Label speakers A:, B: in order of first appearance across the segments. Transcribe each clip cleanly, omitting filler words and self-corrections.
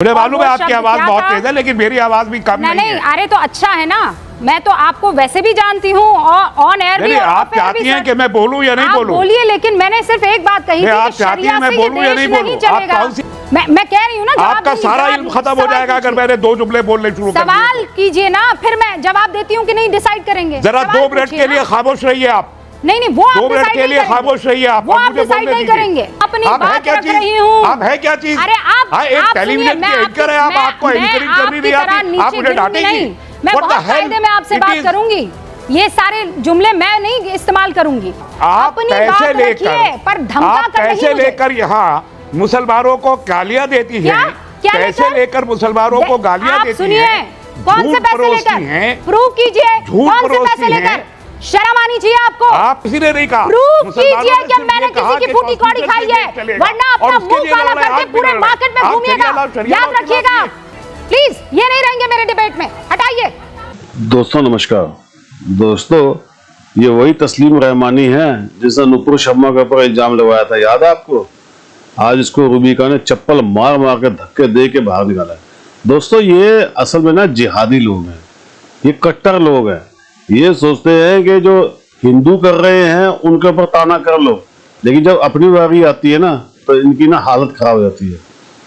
A: मुझे मालूम है आपकी आवाज बहुत तेज है, लेकिन मेरी आवाज भी कम नहीं है।
B: अरे तो अच्छा है ना, मैं तो आपको वैसे भी जानती हूँ और ऑन एयर भी।
A: आप चाहती हैं कि मैं बोलूं या नहीं बोलूं?
B: बोलिए, लेकिन मैंने सिर्फ एक बात कही थी कि शरिया से ये देश नहीं चलेगा। मैं कह रही हूँ ना,
A: आपका सारा इल्म खत्म हो जाएगा अगर मैंने दो जुमले बोलने शुरू कर दिए।
B: सवाल कीजिए ना, फिर मैं जवाब देती हूँ कि नहीं डिसाइड करेंगे।
A: जरा 2 मिनट के लिए खामोश रहिए आप।
B: नहीं, वो
A: 2 मिनट के लिए खामोश रहिए आप।
B: वो आप डिसाइड नहीं करेंगे। अपनी बात रख रही हूँ।
A: आप है क्या चीज?
B: अरे आप
A: एक टेलीविजन की एंकर है, आप आपको एंकरिंग करनी नहीं आती, आप मुझे डांटेंगी।
B: मैं बहुत फायदे में आपसे बात करूंगी, ये सारे जुमले मैं नहीं इस्तेमाल करूंगी।
A: आप पैसे लेकर,
B: पर धमका कर
A: पैसे लेकर यहाँ मुसलमानों को गालियां देती है। पैसे लेकर मुसलमानों को गालियां देती है।
B: कौन से पैसे लेकर? प्रूव कीजिए। कौन से पैसे लेकर? शर्म आनी चाहिए आपको।
A: आप किसी ने नहीं कहा।
B: प्रूव कीजिए कि मैंने किसी की फूटी कौड़ी खाई है, वरना अपना मुंह काला करके पूरे मार्केट में घूमिएगा। याद रखिएगा प्लीज, ये नहीं रहेंगे मेरे डिबेट में, हटाइए।
C: दोस्तों नमस्कार। दोस्तों, ये वही तस्लीम रहमानी है जिसने नुपुर शर्मा के ऊपर इल्जाम लगाया था, याद है आपको? आज इसको रूबिका ने चप्पल मार मार के धक्के दे के बाहर निकाला है। दोस्तों, ये असल में ना जिहादी लोग हैं, ये कट्टर लोग हैं। ये सोचते हैं कि जो हिंदू कर रहे हैं उनके ऊपर ताना कर लो, लेकिन जब अपनी बारी आती है ना तो इनकी ना हालत खराब हो जाती है।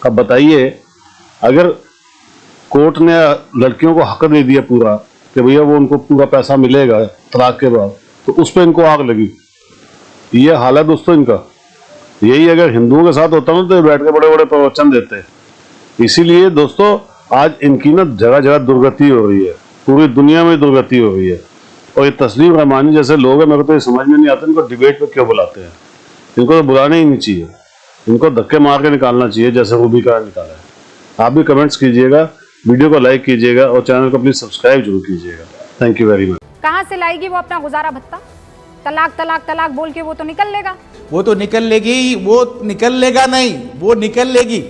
C: अब बताइए, अगर कोर्ट ने लड़कियों को हक दे दिया पूरा कि भैया वो उनको पूरा पैसा मिलेगा तलाक के बाद, तो उस पर इनको आग लगी। ये हाल है दोस्तों इनका। यही अगर हिंदुओं के साथ होता ना तो ये बैठ के बड़े बड़े प्रवचन देते। इसीलिए दोस्तों आज इनकी ना जगह जगह दुर्गति हो रही है, पूरी दुनिया में दुर्गति हो रही है। और ये तस्लीम रहमानी जैसे लोग हैं, मेरे को तो ये समझ में नहीं आता इनको डिबेट पे क्यों बुलाते हैं। इनको तो बुलाने ही नहीं चाहिए, इनको धक्के मार के निकालना चाहिए जैसे रूबिका ने निकाला है। आप भी कमेंट्स कीजिएगा, वीडियो को लाइक कीजिएगा और चैनल को प्लीज सब्सक्राइब जरूर कीजिएगा। Thank you very much.
B: कहाँ से लाएगी वो अपना गुजारा भत्ता? तलाक तलाक तलाक बोल के वो तो निकल लेगा।
D: वो तो निकल लेगी, वो निकल लेगा नहीं, वो निकल लेगी।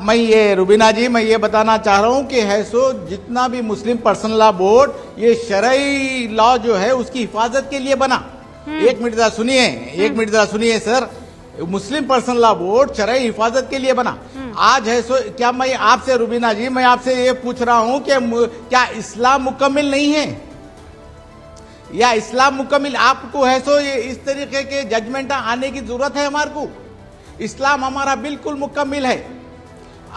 D: मैं ये रुबीना जी, मैं ये बताना चाह रहा हूं कि है सो जितना भी मुस्लिम पर्सनल लॉ बोर्ड, ये शरई लॉ जो है उसकी हिफाजत के लिए बना। एक मिनट जरा सुनिए, एक मिनट जरा सुनिए सर। मुस्लिम पर्सनल लॉ बोर्ड शरई हिफाजत के लिए बना। आज है सो, क्या मैं आपसे रुबीना जी, मैं आपसे ये पूछ रहा हूं कि क्या इस्लाम मुकम्मिल नहीं है या इस्लाम मुकम्मिल? आपको है सो ये इस तरीके के जजमेंट आने की जरूरत है हमारे को? इस्लाम हमारा बिल्कुल मुकम्मिल है।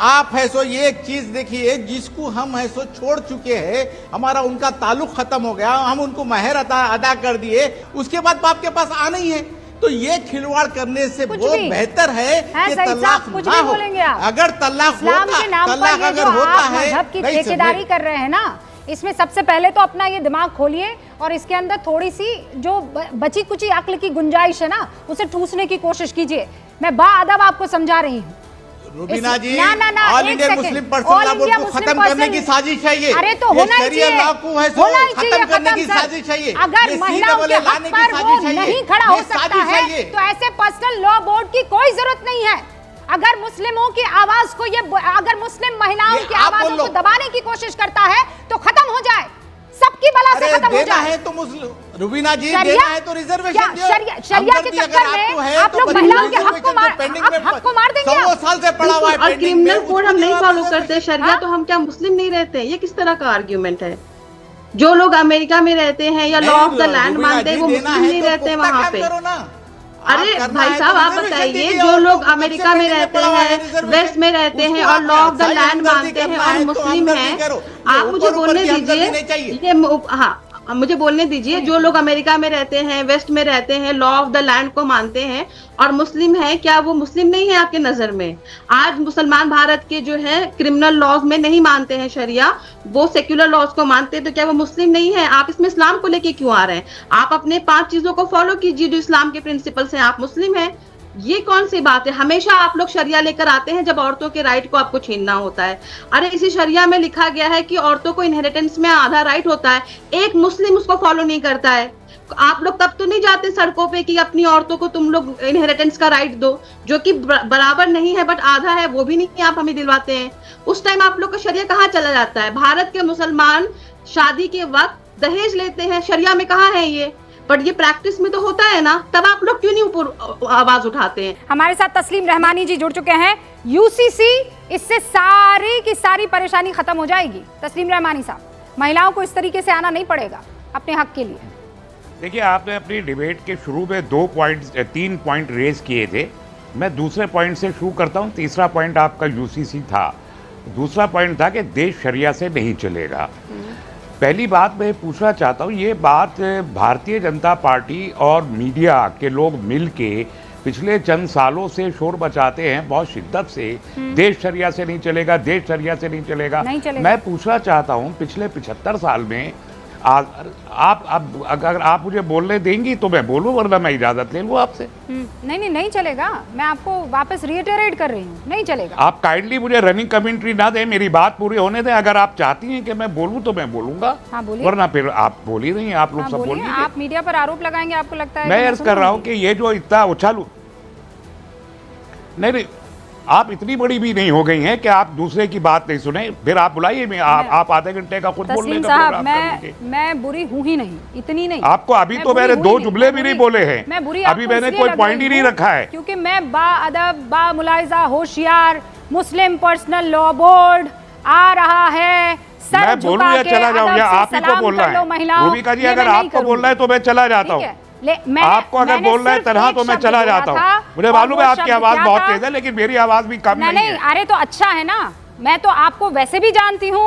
D: आप है सो ये एक चीज देखिए, जिसको हम है सो छोड़ चुके हैं, हमारा उनका ताल्लुक खत्म हो गया, हम उनको महर अदा कर दिए, उसके बाद बाप के पास आना ही है। तो ये खिलवाड़ करने से बहुत बेहतर है कि तलाक ना हो। अगर तलाक अगर होता है,
B: की ठेकेदारी कर रहे हैं ना, इसमें सबसे पहले तो अपना ये दिमाग खोलिए और इसके अंदर थोड़ी सी जो बची कुची अक्ल की गुंजाइश है ना, उसे ठूसने की कोशिश कीजिए। मैं बाअदब आपको समझा रही हूँ।
D: Rubina ji, all India Muslim personal law board को खत्म करने की साजिश है ये।
B: अरे तो होना ही चाहिए,
D: लॉ को है सो खत्म करने की साजिश है ये।
B: अगर महिलाओं के हक पर वो नहीं खड़ा हो सकता है तो ऐसे पर्सनल लॉ बोर्ड की कोई जरूरत नहीं है। अगर मुस्लिमों की आवाज को ये, अगर मुस्लिम महिलाओं की आवाजों को दबाने की कोशिश करता है तो खत्म हो जाए, सबकी बला से खत्म हो जाए।
D: है तो रुबीना जी, देना है तो रिजर्वेशन दियो।
B: शरिया के चक्कर में आप लोग महिलाओं के हक को मार देंगे।
D: 100 साल से पड़ा हुआ है
E: और क्रिमिनल कोड हम नहीं फॉलो करते शरिया, तो हम क्या मुस्लिम नहीं रहते? ये किस तरह का आर्ग्यूमेंट है? जो लोग अमेरिका में रहते हैं या लॉ ऑफ द लैंड मानते हैं, वो मुस्लिम नहीं रहते वहाँ पे। अरे भाई साहब, आप बताइए, जो लोग अमेरिका में रहते हैं, वेस्ट में रहते हैं और लॉ ऑफ द लैंड मानते हैं और मुस्लिम हैं, आप मुझे बोलने दीजिए। हाँ, मुझे बोलने दीजिए। जो लोग अमेरिका में रहते हैं, वेस्ट में रहते हैं, लॉ ऑफ द लैंड को मानते हैं और मुस्लिम है, क्या वो मुस्लिम नहीं है आपके नजर में? आज मुसलमान भारत के जो है क्रिमिनल लॉज में नहीं मानते हैं शरिया, वो सेक्युलर लॉज को मानते हैं, तो क्या वो मुस्लिम नहीं है? आप इसमें इस्लाम को लेके क्यों आ रहे हैं? आप अपने 5 चीजों को फॉलो कीजिए जो इस्लाम के प्रिंसिपल्स हैं, आप मुस्लिम हैं। ये कौन सी बात है? हमेशा आप लोग शरिया लेकर आते हैं जब औरतों के राइट को आपको छीनना होता है। अरे इसी शरिया में लिखा गया है कि औरतों को इनहेरिटेंस में आधा राइट होता है, एक मुस्लिम उसको फॉलो नहीं करता है। आप लोग तब तो नहीं जाते सड़कों पे कि अपनी औरतों को तुम लोग इनहेरिटेंस का राइट दो, जो कि बराबर नहीं है बट आधा है, वो भी नहीं आप हमें दिलवाते हैं। उस टाइम आप लोग का शरिया कहाँ चला जाता है? भारत के मुसलमान शादी के वक्त दहेज लेते हैं, शरिया में कहाँ है ये? बट ये प्रैक्टिस में तो होता है ना, तब आप लोग क्यों नहीं ऊपर आवाज उठाते हैं?
B: हमारे साथ तस्लीम रहमानी जी जुड़ चुके हैं। यूसीसी, इससे सारी की सारी परेशानी खत्म हो जाएगी। तस्लीम रहमानी साहब, महिलाओं को इस तरीके से आना नहीं पड़ेगा अपने हक के लिए।
A: देखिए, आपने अपनी डिबेट के शुरू में 3 पॉइंट रेज किए थे। मैं दूसरे पॉइंट से शुरू करता हूं। तीसरा पॉइंट आपका यूसीसी था, दूसरा पॉइंट था कि देश शरिया से नहीं चलेगा। पहली बात मैं पूछना चाहता हूं, ये बात भारतीय जनता पार्टी और मीडिया के लोग मिलके पिछले चंद सालों से शोर मचाते हैं बहुत शिद्दत से, देश शरिया से नहीं चलेगा, देश शरिया से नहीं चलेगा। मैं पूछना चाहता हूं, पिछले 75 साल में आप अगर आप मुझे बोलने देंगी तो मैं बोलूं, वरना मैं इजाजत ले लूं आपसे।
B: नहीं चलेगा। मैं आपको वापस रिइटरेट कर रही हूँ, नहीं चलेगा।
A: आप काइंडली मुझे रनिंग कमेंट्री ना दें, मेरी बात पूरी होने दें। अगर आप चाहती हैं कि मैं बोलूं तो मैं बोलूंगा,
B: हाँ,
A: वरना फिर आप बोल ही रही हैं। आप लोग सब बोलिए।
B: आप मीडिया पर आरोप लगाएंगे, आपको लगता है?
A: मैं अर्ज कर रहा हूं कि ये जो इतना उछालू, नहीं, आप इतनी बड़ी भी नहीं हो गई हैं कि आप दूसरे की बात नहीं सुने। फिर आप बुलाइए, आप आधे घंटे का खुद बोलने का प्रोग्राम कर लीजिए।
B: मैं बुरी हूं ही नहीं, इतनी नहीं।
A: आपको अभी तो मैंने 2 जुमले भी नहीं बोले हैं, अभी मैंने कोई पॉइंट ही नहीं रखा है।
B: क्योंकि मैं बाअदब, बामुलाइजा, होशियार, मुस्लिम पर्सनल लॉ बोर्ड आ रहा है,
A: मैं बोलूं या चला जाऊं, या आप ही को बोलना है? रूबिका जी, अगर आपको बोलना है तो मैं चला जाता हूं। आपको अगर बोलना है तरह तो मैं चला जाता हूँ। मुझे मालूम है आपकी आवाज बहुत तेज है, लेकिन मेरी आवाज भी कम नहीं है।
B: अरे तो अच्छा है ना, मैं तो आपको वैसे भी जानती हूँ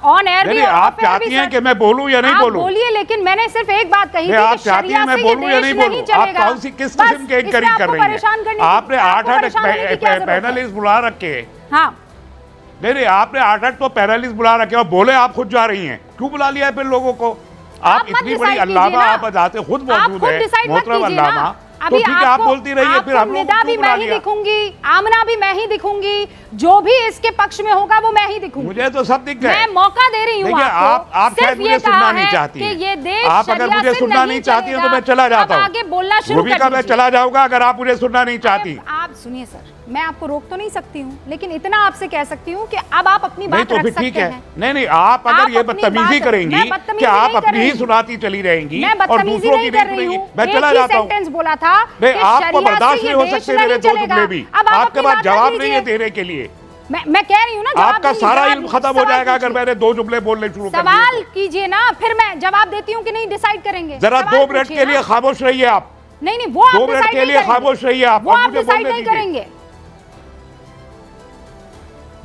B: ऑन एयर भी।
A: आप चाहती हैं कि मैं बोलूं या नहीं बोलूं?
B: बोलिए, लेकिन मैंने सिर्फ एक बात कही थी
A: आप चाहती हैं मैं बोलूं या नहीं बोलूं? आप कौन सी किस किस्म के इंक्वायरी कर रही हैं? आपने 8 पैनलिस्ट बुला रखे हैं।
B: हाँ,
A: नहीं, आपने 8 तो पैनलिस्ट बुला रखे और बोले आप खुद जा रही हैं। क्यों बुला लिया फिर लोगों को? आप इतनी बड़ी अल्लामा, आप जाते खुद मौजूद है, मोहतरम अल्लामा, तो ठीक है, आप बोलती रहिए। फिर हम लोग
B: भी मैं ही दिखूंगी, आमना भी मैं ही दिखूंगी, जो भी इसके पक्ष में होगा वो मैं ही दिखूंगी।
A: मुझे तो सब दिख गए।
B: मैं मौका दे रही हूँ आपको।
A: आप शायद मुझे सुनना नहीं चाहती हैं।
B: ये देश
A: आप अगर मुझे सुनना नहीं चाहती हैं तो मैं चला जाता हूँ।
B: आगे बोलना शुरू कर दीजिए।
A: मैं चला जाऊंगा अगर आप मुझे सुनना नहीं चाहती।
B: आप सुनिए सर, मैं आपको रोक तो नहीं सकती हूँ, लेकिन इतना आपसे कह सकती हूँ कि अब आप अपनी बात रख सकते हैं।
A: नहीं, आप अगर ये बदतमीजी करेंगी कि आप अपनी ही सुनाती चली रहेंगी और दूसरों की नहीं सुनेंगी, मैं चला जाता हूँ।
B: सेंटेंस बोला था,
A: आपको बर्दाश्त नहीं हो सकते मेरे 2 जुमले भी। आपके पास जवाब नहीं है देने के लिए।
B: मैं कह रही हूँ ना,
A: आपका सारा इल्म खत्म हो जाएगा अगर मैंने 2 जुमले बोलने शुरू कर दिए।
B: सवाल कीजिए ना, फिर मैं जवाब देती हूँ कि नहीं डिसाइड करेंगे।
A: जरा 2 मिनट के लिए खामोश रहिए आप।
B: नहीं, वो
A: 2 मिनट के लिए खामोश रहिए आप,
B: वो आप डिसाइड नहीं करेंगे।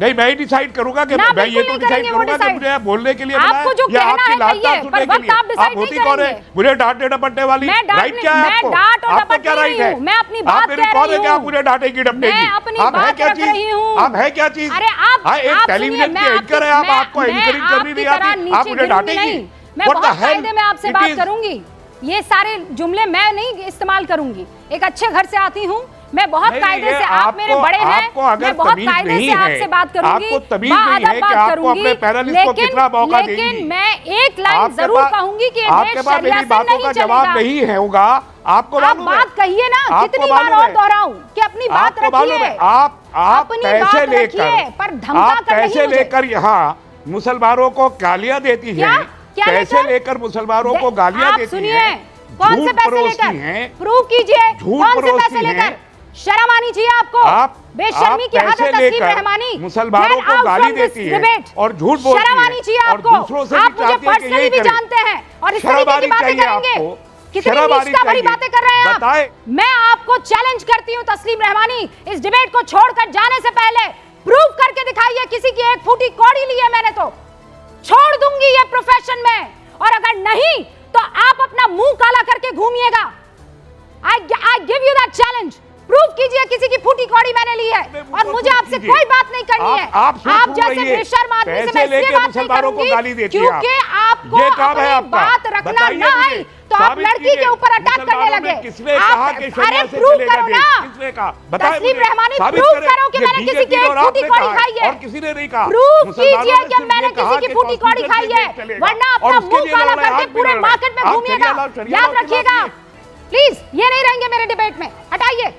A: नहीं, मैं ही डिसाइड करूंगा कि मैं ये तो डिसाइड करूंगा कि मुझे बोलने के लिए
B: आपको जो कहना है कहिए, पर वक्त आप डिसाइड नहीं करेंगे।
A: मुझे डांटने डपटने वाली राइट क्या है आपको? आपको क्या राइट है?
B: मैं अपनी बात कह रही हूं।
A: आप मुझे डांटेगी डपटेगी? आप है क्या चीज? आप है क्या चीज?
B: अरे आप
A: एक टेलीविजन के एंकर है, आप आपको एंकरिंग करनी नहीं आती, आप मुझे डांटेगी?
B: मैं बहुत फायदे में आपसे बात करूंगी। ये सारे जुमले मैं नहीं इस्तेमाल करूंगी। एक अच्छे घर से आती हूँ, मैं बहुत कायदे से, आप मेरे बड़े हैं, मैं बहुत कायदे से आपसे बात करूंगी, बात करूंगी, लेकिन मैं एक लाइन जरूर कहूंगी कि
A: आपके पास मेरी बातों का जवाब नहीं है होगा। आपको
B: आप बात कहिए ना, कितनी बार और दोहराऊं कि अपनी बात रखिए।
A: आप पैसे लेकर,
B: पर धमका कर
A: पैसे लेकर यहाँ मुसलमानों को गालियां देती है, पैसे लेकर मुसलमानों को गालियां देती है।
B: कौन से पैसे लेकर? प्रूव कीजिए, कौन से पैसे लेकर? शर्म आनी चाहिए आपको। बेशर्मी की हद है तस्लीम रहमानी,
A: मुसलमानों को गाली देती है और झूठ बोलती है।
B: शर्म आनी चाहिए आपको। आप मुझे पर्सनली भी जानते हैं और इस तरीके की बातें करेंगे। कितनी नीच भरी बातें कर रहे हैं आप। मैं आपको चैलेंज करती हूँ तस्लीम रहमानी, इस डिबेट को छोड़कर जाने से पहले प्रूव करके दिखाइए किसी की 1 फूटी कौड़ी ली है मैंने, तो छोड़ दूंगी ये प्रोफेशन में। और अगर नहीं तो आप अपना मुंह काला करके घूमिएगा। I give you that challenge। Prove कीजिए किसी की फूटी कौड़ी मैंने ली है और मुझे आपसे कोई बात नहीं करनी है। आप जैसे बेशर्म आदमी से मैं इसलिए बात नहीं करूंगी क्योंकि आपको अपनी बात रखना ना आई तो आप लड़की के ऊपर अटैक करने लगे। अरे प्रूव करो ना, तस्लीम रहमानी, प्रूव करो कि मैंने किसी की 1 फूटी कौड़ी खाई है। प्रूव कीजिए कि मैंने किसी की फूटी कौड़ी खाई है, वरना अपना मुंह काला करके पूरे मार्केट में घूमिएगा। याद रखिएगा प्लीज, ये नहीं रहेंगे मेरे डिबेट में, हटाइए।